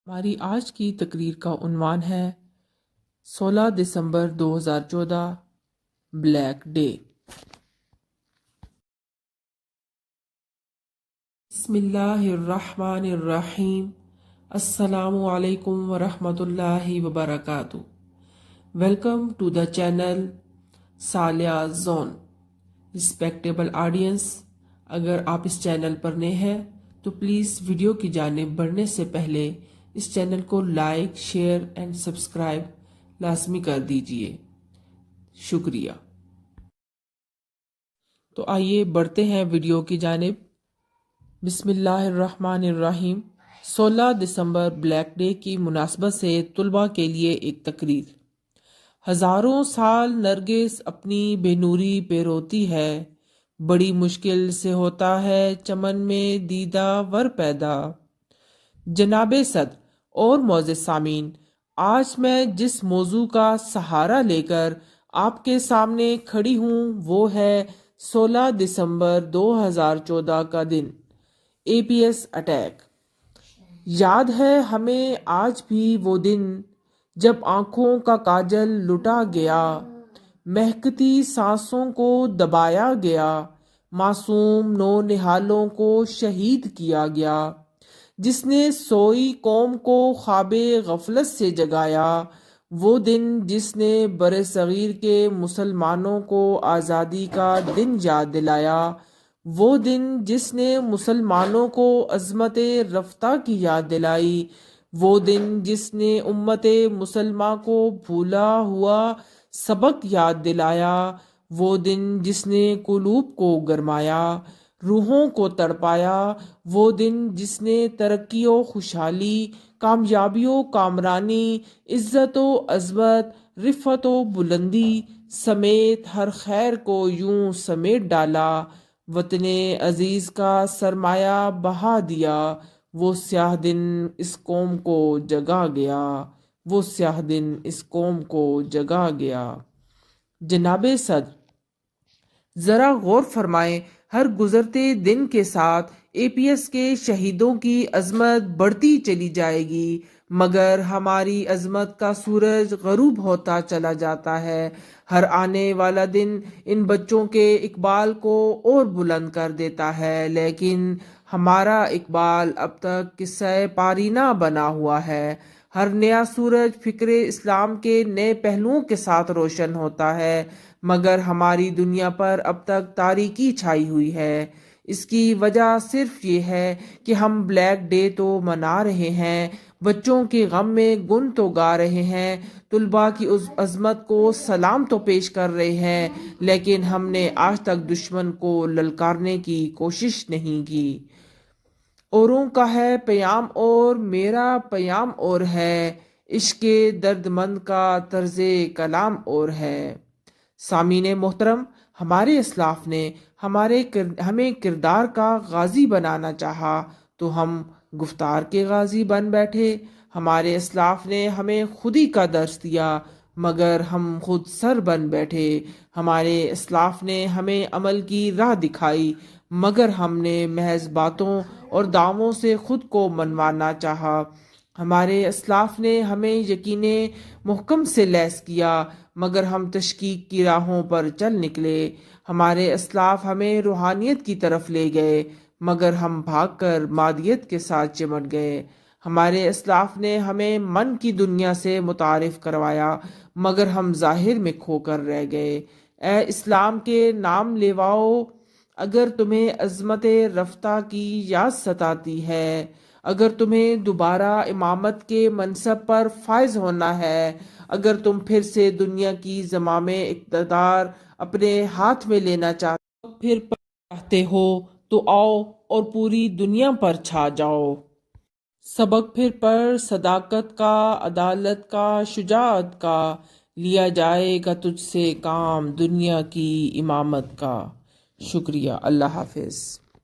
ہماری آج کی تقریر کا عنوان ہے 16 دسمبر 2014 بلیک ڈے۔ بسم اللہ الرحمن الرحیم۔ السلام علیکم ورحمۃ اللہ وبرکاتہ۔ ویلکم ٹو دا چینل سالیہ زون۔ رسپیکٹیبل آڈینس، اگر آپ اس چینل پر نئے ہیں تو پلیز ویڈیو کی جانب بڑھنے سے پہلے اس چینل کو لائک، شیئر اینڈ سبسکرائب لازمی کر دیجئے، شکریہ۔ تو آئیے بڑھتے ہیں ویڈیو کی جانب۔ بسم اللہ الرحمن الرحیم۔ 16 دسمبر بلیک ڈے کی مناسبت سے طلباء کے لیے ایک تقریر۔ ہزاروں سال نرگس اپنی بے نوری پہ روتی ہے، بڑی مشکل سے ہوتا ہے چمن میں دیدہ ور پیدا۔ جناب صدر اور معزز سامعین، آج میں جس موضوع کا سہارا لے کر آپ کے سامنے کھڑی ہوں وہ ہے 16 دسمبر 2014 کا دن، اے پی ایس اٹیک۔ یاد ہے ہمیں آج بھی وہ دن جب آنکھوں کا کاجل لٹا گیا، مہکتی سانسوں کو دبایا گیا، معصوم نونہالوں کو شہید کیا گیا، جس نے سوئی قوم کو خواب غفلت سے جگایا۔ وہ دن جس نے برصغیر کے مسلمانوں کو آزادی کا دن یاد دلایا، وہ دن جس نے مسلمانوں کو عظمت رفتہ کی یاد دلائی، وہ دن جس نے امت مسلمہ کو بھولا ہوا سبق یاد دلایا، وہ دن جس نے قلوب کو گرمایا، روحوں کو تڑپایا، وہ دن جس نے ترقی و خوشحالی، کامیابی و کامرانی، عزت و عظمت، رفعت و بلندی سمیت ہر خیر کو یوں سمیٹ ڈالا، وطن عزیز کا سرمایہ بہا دیا۔ وہ سیاہ دن اس قوم کو جگا گیا، وہ سیاہ دن اس قوم کو جگا گیا۔ جناب صدر، ذرا غور فرمائیں، ہر گزرتے دن کے ساتھ اے پی ایس کے شہیدوں کی عظمت بڑھتی چلی جائے گی، مگر ہماری عظمت کا سورج غروب ہوتا چلا جاتا ہے۔ ہر آنے والا دن ان بچوں کے اقبال کو اور بلند کر دیتا ہے، لیکن ہمارا اقبال اب تک قصہ پارینہ بنا ہوا ہے۔ ہر نیا سورج فکر اسلام کے نئے پہلوؤں کے ساتھ روشن ہوتا ہے، مگر ہماری دنیا پر اب تک تاریکی چھائی ہوئی ہے۔ اس کی وجہ صرف یہ ہے کہ ہم بلیک ڈے تو منا رہے ہیں، بچوں کے غم میں گن تو گا رہے ہیں، طلباء کی اس عظمت کو سلام تو پیش کر رہے ہیں، لیکن ہم نے آج تک دشمن کو للکارنے کی کوشش نہیں کی۔ اوروں کا ہے پیام اور میرا پیام اور ہے، عشق درد مند کا طرز کلام اور ہے۔ سامعین محترم، ہمارے اسلاف نے ہمیں کردار کا غازی بنانا چاہا تو ہم گفتار کے غازی بن بیٹھے۔ ہمارے اسلاف نے ہمیں خودی کا درس دیا مگر ہم خود سر بن بیٹھے۔ ہمارے اسلاف نے ہمیں عمل کی راہ دکھائی مگر ہم نے محض باتوں اور دعووں سے خود کو منوانا چاہا۔ ہمارے اسلاف نے ہمیں یقین محکم سے لیس کیا مگر ہم تشکیک کی راہوں پر چل نکلے۔ ہمارے اسلاف ہمیں روحانیت کی طرف لے گئے مگر ہم بھاگ کر مادیت کے ساتھ چمٹ گئے۔ ہمارے اسلاف نے ہمیں من کی دنیا سے متعارف کروایا مگر ہم ظاہر میں کھو کر رہ گئے۔ اے اسلام کے نام لیواؤ، اگر تمہیں عظمت رفتہ کی یاد ستاتی ہے، اگر تمہیں دوبارہ امامت کے منصب پر فائز ہونا ہے، اگر تم پھر سے دنیا کی زمام اقتدار اپنے ہاتھ میں لینا چاہتے ہو تو آؤ اور پوری دنیا پر چھا جاؤ۔ سبق پھر پر صداقت کا، عدالت کا، شجاعت کا، لیا جائے گا تجھ سے کام دنیا کی امامت کا۔ شکریہ، اللہ حافظ۔